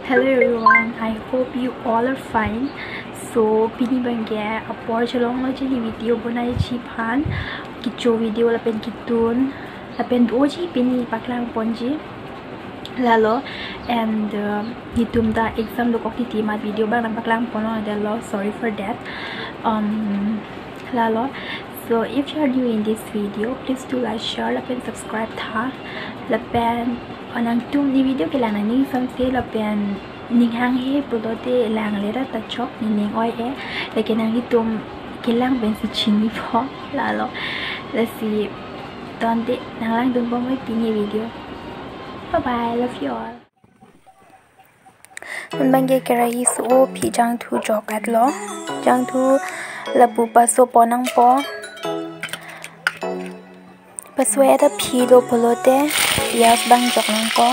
Hello everyone, I hope you all are fine. So pini bangge apor chalong lo ji video bunai chi phan kicho video la pen kitun la pen doji pini paklang ponji lalo and hitum da exam do kokti ti ma video bang nang paklang pono adelo sorry for that lalo. So if you are new in this video, please do like, share, la pen subscribe tha la pen anang tum di video ke lana ni samse la pen ning hang he pulote lang lera ta chok ni ning oi e like nang hitum kilang ben si chini pho lalo. Let's see donde nang lang dun bom mai pini video. Bye bye, love you all. Nun bangge karahi so phi jang thu jokat lo jang thu labu paso ponang po paswe ada phi do pulote pias bang jok nang ko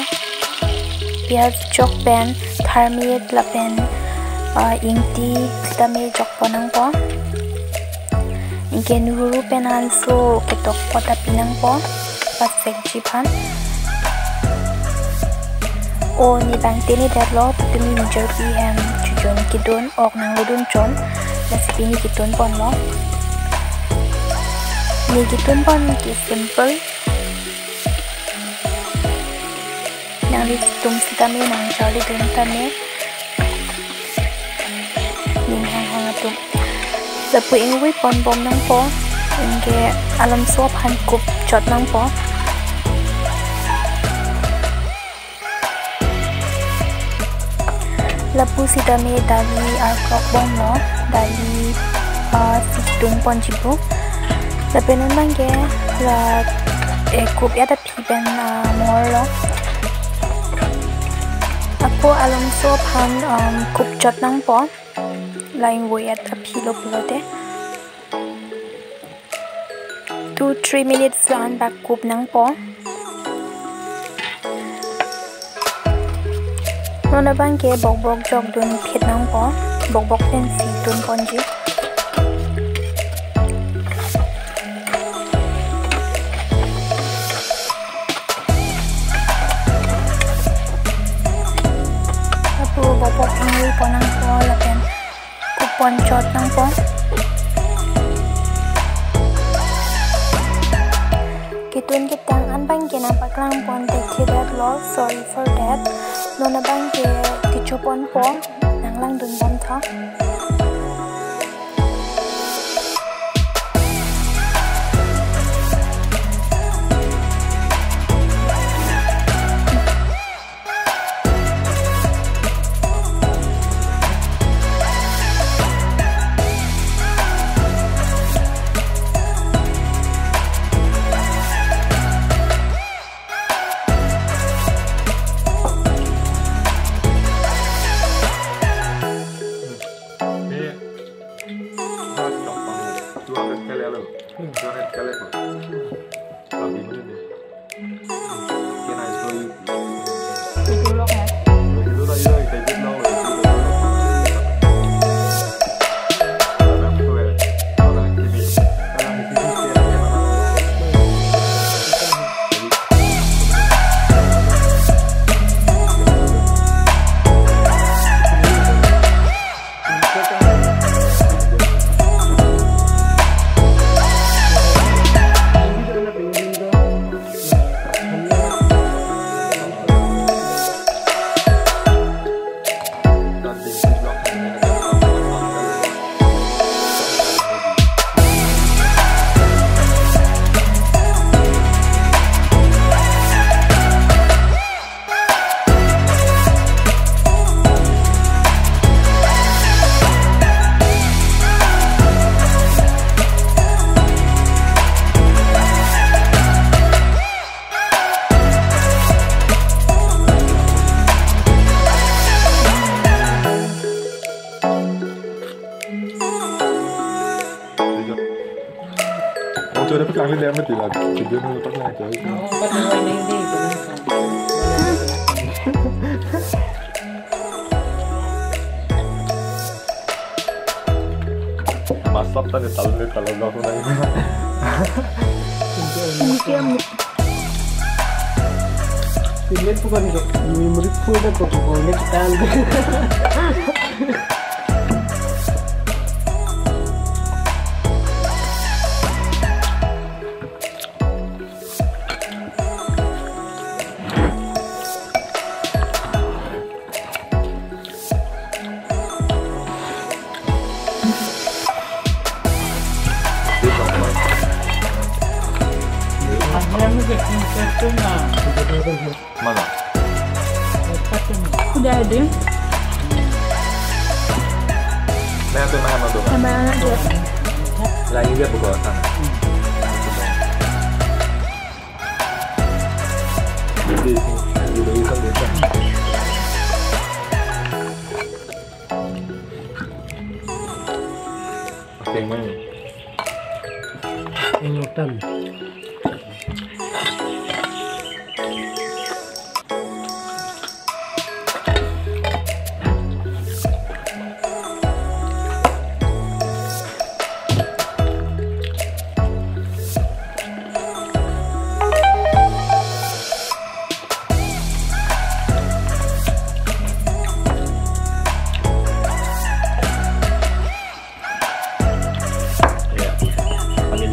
pias jok pen tharmit la pen ingti stame jok ponang po ingke nuhuru penan so ketok kota pinang po pasek jipan o ni bang teni derlo patumi nijer pi hem chujon kidun ok nang ludun chon recipe ni kitun pon lo ni kitun pon ki simple nang li tum sitame nang charli dun tame ning hang hang atum lapu ingwi pon bom nang po ingge alam so phan kup chot nang po lapu sitame dali arkrok bom lo dali situn pon jibu la penon mangge la kup ya da piben mor lo ako alam so phan kup chot nang po laing wo ya da philo pulote 2-3 minutes lan bak kup nang po nona bangke bok jok dun phit nang po bok pen si tun pon ji apu bok ngui ponang po la pen kupon chot nang po kitun kitang an bangke nang paklang pon te khidat lo sorry for that nona bangke kichupon po nang lang dun bom tha Cho nó paklang lên em mới chỉ là chỉ biết nó paklang chơi. Paklang lên đi Masap tadi talun kalau gak pernah ini. Pilih bukan untuk memori full dan pokoknya kita Mana? Udah ada. Nah, itu mana tuh? Sama aja. Lagi dia buka sana. Jadi di luar desa. Oke, mana? Ini hutan.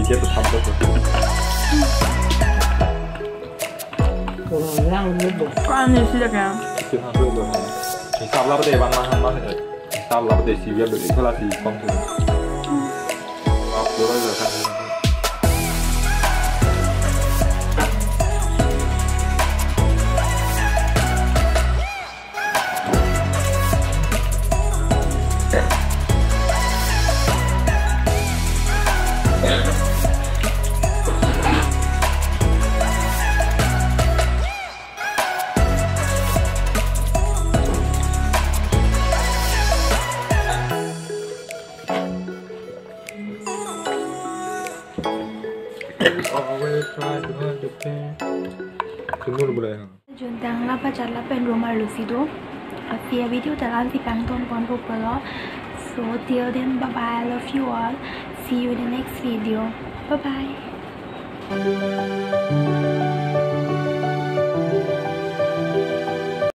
Dia tuh sampai tuh. Kalau yang itu. Kok aneh sih kan? Itu hampir tuh. Hisab lah deh bang mah hisab lah deh sih biar beli kelas di komputer. Dulu udah kan. Always try to understand. Semua boleh. Juntang la pacar la pen rumah lucido. Via video dalam si pangton kon popolo. So till then, bye bye. I love you all. See you in the next video. Bye bye.